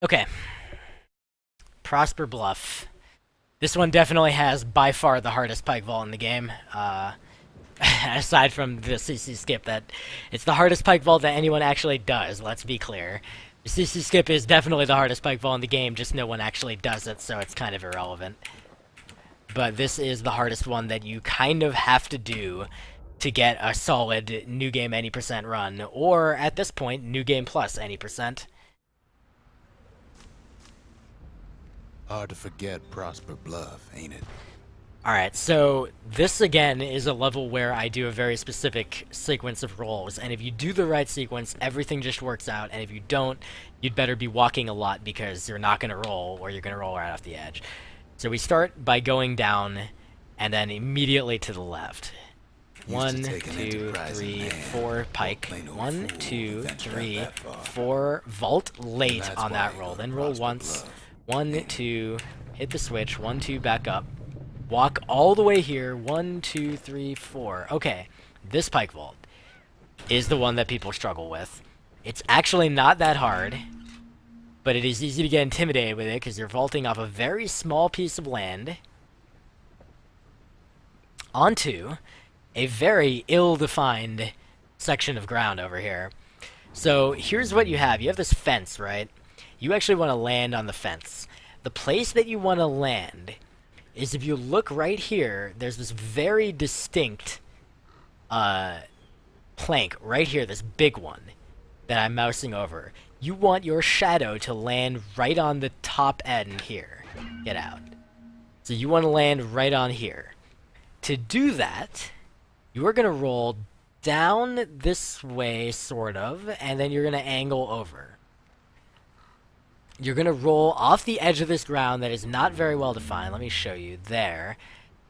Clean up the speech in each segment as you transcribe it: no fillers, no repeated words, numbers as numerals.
Okay, Prosper Bluff. This one definitely has by far the hardest pike vault in the game. Aside from the CC skip, that it's the hardest pike vault that anyone actually does. Let's be clear. The CC skip is definitely the hardest pike vault in the game. Just no one actually does it, so it's kind of irrelevant. But this is the hardest one that you kind of have to do to get a solid new game any percent run, or at this point, new game plus any percent. Hard to forget Prosper Bluff, ain't it? Alright, so this again is a level where I do a very specific sequence of rolls, and if you do the right sequence, everything just works out, and if you don't, you'd better be walking a lot because you're not going to roll, or you're going to roll right off the edge. So we start by going down, and then immediately to the left. 1, 2, 3, 4, pike. 1, 2, 3, 4, vault late on that roll. Then roll once. 1, 2, hit the switch. 1, 2, back up. Walk all the way here. 1, 2, 3, 4. Okay, this pike vault is the one that people struggle with. It's actually not that hard, but it is easy to get intimidated with it because you're vaulting off a very small piece of land onto a very ill-defined section of ground over here. So here's what you have. You have this fence, right? You actually want to land on the fence. The place that you want to land is, if you look right here, there's this very distinct plank right here, this big one that I'm mousing over. You want your shadow to land right on the top end here. Get out. So you want to land right on here. To do that, you are going to roll down this way, sort of, and then you're going to angle over. You're going to roll off the edge of this ground that is not very well defined. Let me show you there.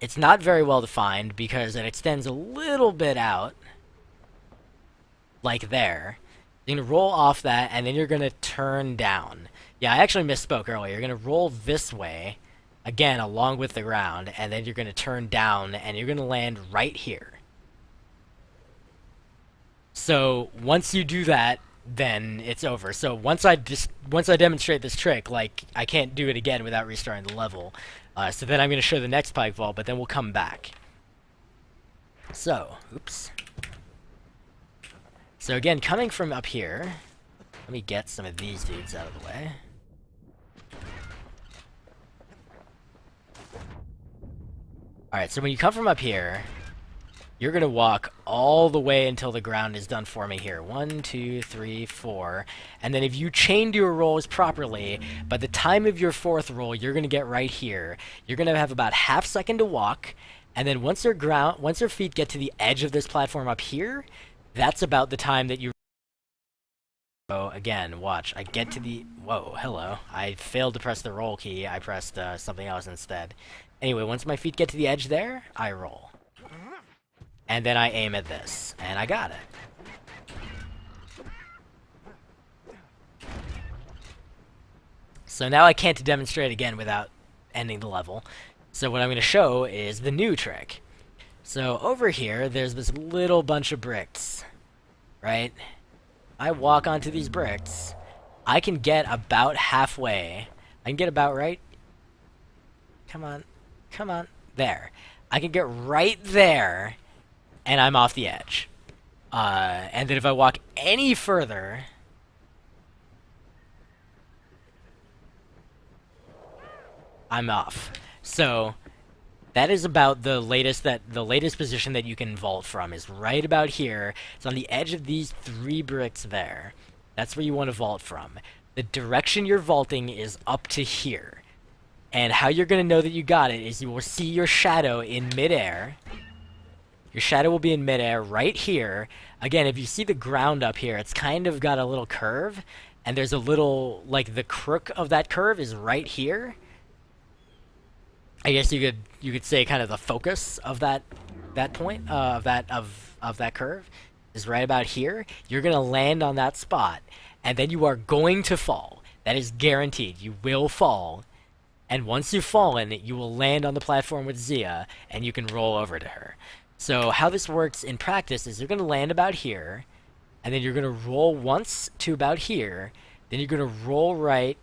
It's not very well defined because it extends a little bit out, like there. You're going to roll off that, and then you're going to turn down. Yeah, I actually misspoke earlier. You're going to roll this way, again, along with the ground, and then you're going to turn down, and you're going to land right here. So once you do that, then it's over. So once I demonstrate this trick, like, I can't do it again without restarting the level. So then I'm going to show the next pike vault, but then we'll come back. So, oops. So again, coming from up here, let me get some of these dudes out of the way. Alright, so when you come from up here, you're going to walk all the way until the ground is done forming here. 1, 2, 3, 4. And then if you chained your rolls properly, by the time of your fourth roll, you're going to get right here. You're going to have about half second to walk. And then once your feet get to the edge of this platform up here, that's about the time that you... Oh, again, watch. I get to the... Whoa, hello. I failed to press the roll key. I pressed something else instead. Anyway, once my feet get to the edge there, I roll. And then I aim at this, and I got it. So now I can't demonstrate again without ending the level. So what I'm going to show is the new trick. So over here, there's this little bunch of bricks, right? I walk onto these bricks. I can get about halfway. I can get about right... Come on. Come on. There. I can get right there, and I'm off the edge. And then if I walk any further... I'm off. So that is about the latest position that you can vault from is right about here. It's on the edge of these 3 bricks there. That's where you want to vault from. The direction you're vaulting is up to here. And how you're going to know that you got it is you will see your shadow in midair. Your shadow will be in midair right here. Again, if you see the ground up here, it's kind of got a little curve. And there's a little, like, the crook of that curve is right here. I guess you could say kind of the focus of that point of that curve is right about here. You're gonna land on that spot, and then you are going to fall. That is guaranteed. You will fall, and once you've fallen, you will land on the platform with Zia, and you can roll over to her. So how this works in practice is you're gonna land about here, and then you're gonna roll once to about here. Then you're gonna roll right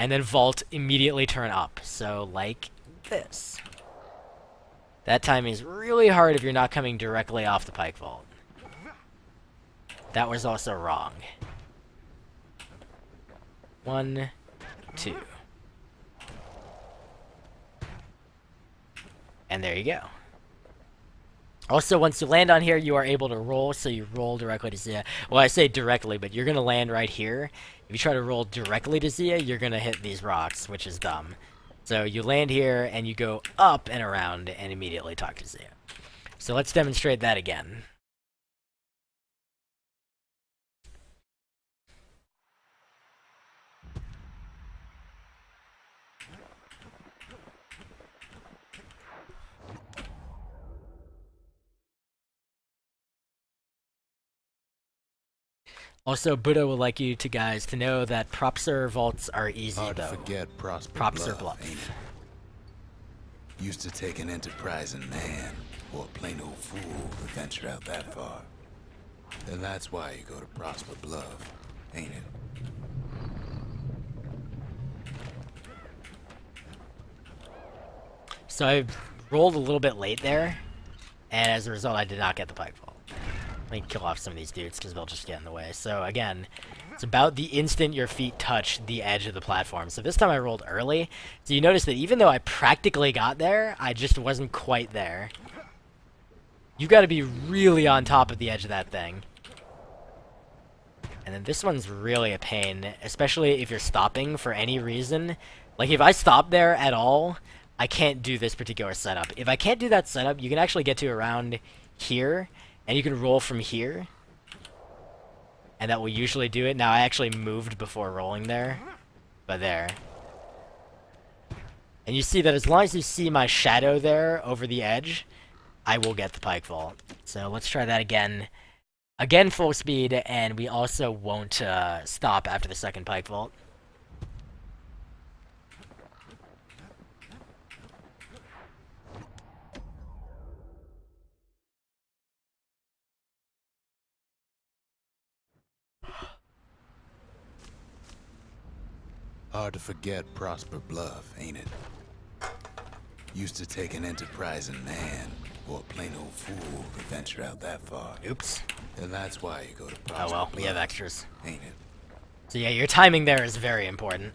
and then vault, immediately turn up. So, like this. That timing is really hard if you're not coming directly off the pike vault. That was also wrong. 1, 2. And there you go. Also, once you land on here, you are able to roll, so you roll directly to Zia. Well, I say directly, but you're going to land right here. If you try to roll directly to Zia, you're going to hit these rocks, which is dumb. So you land here, and you go up and around, and immediately talk to Zia. So let's demonstrate that again. Also, Buddha would like you guys to know that Prosper vaults are easy, Hard though. to forget Prosper Bluff. ain't it? Used to take an enterprising man or a plain old fool to venture out that far. And that's why you go to Prosper Bluff, ain't it? So I rolled a little bit late there, and as a result, I did not get the pike vault. Let me kill off some of these dudes, because they'll just get in the way. So again, it's about the instant your feet touch the edge of the platform. So this time I rolled early. So you notice that even though I practically got there, I just wasn't quite there. You've got to be really on top of the edge of that thing. And then this one's really a pain, especially if you're stopping for any reason. Like, if I stop there at all, I can't do this particular setup. If I can't do that setup, you can actually get to around here, and you can roll from here. And that will usually do it. Now, I actually moved before rolling there. But there. And you see that as long as you see my shadow there over the edge, I will get the pike vault. So let's try that again. Again, full speed, and we also won't stop after the second pike vault. Hard to forget Prosper Bluff, ain't it? Used to take an enterprising man or a plain old fool to venture out that far. Oops. And that's why you go to Prosper Oh well, Bluff, we have extras. ain't it? So yeah, your timing there is very important.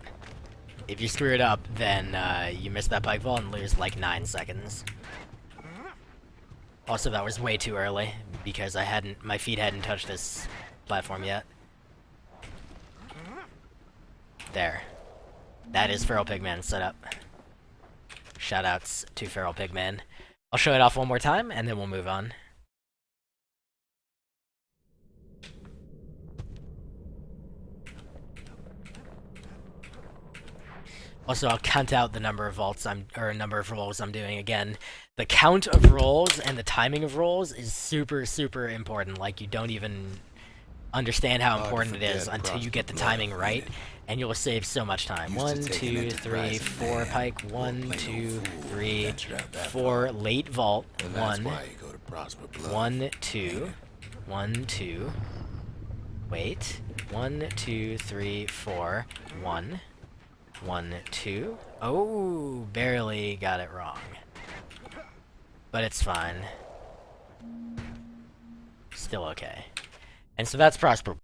If you screw it up, then you miss that pike vault and lose like 9 seconds. Also, that was way too early because my feet hadn't touched this platform yet. There. That is Feral Pigman setup. Shoutouts to Feral Pigman. I'll show it off one more time, and then we'll move on. Also, I'll count out the number of vaults number of rolls I'm doing again. The count of rolls and the timing of rolls is super, super important. Like, you don't even understand how important it is until you get the timing right, and you'll save so much time. 1, 2, 3, 4 pike. 1, 2, 3, 4 late vault. 1, 1, 2, 1, 2. Wait. 1, 2, 3, 4. 1, 1, 2. Oh, barely got it wrong. But it's fine. Still okay. And so that's Prosper